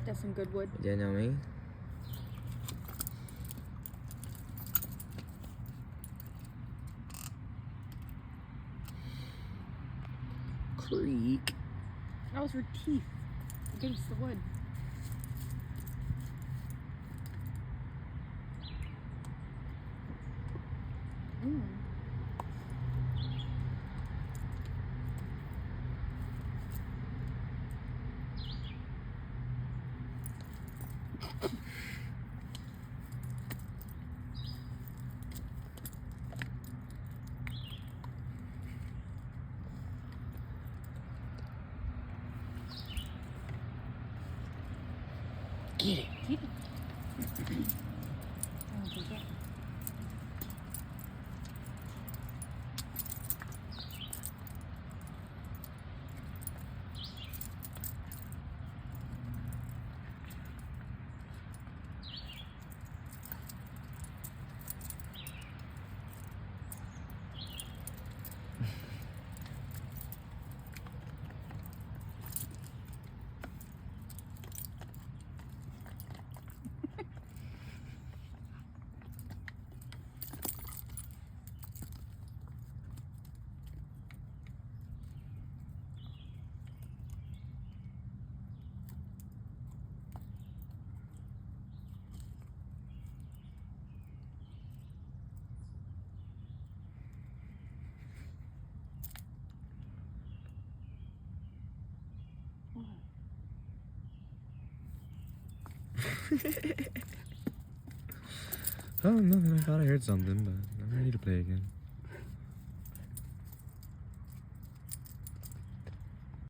That's some good wood. You know me? Creak. That was her teeth against the wood. Get it. Keep it. I don't think so. Oh, nothing. I thought I heard something, but I'm ready to play again.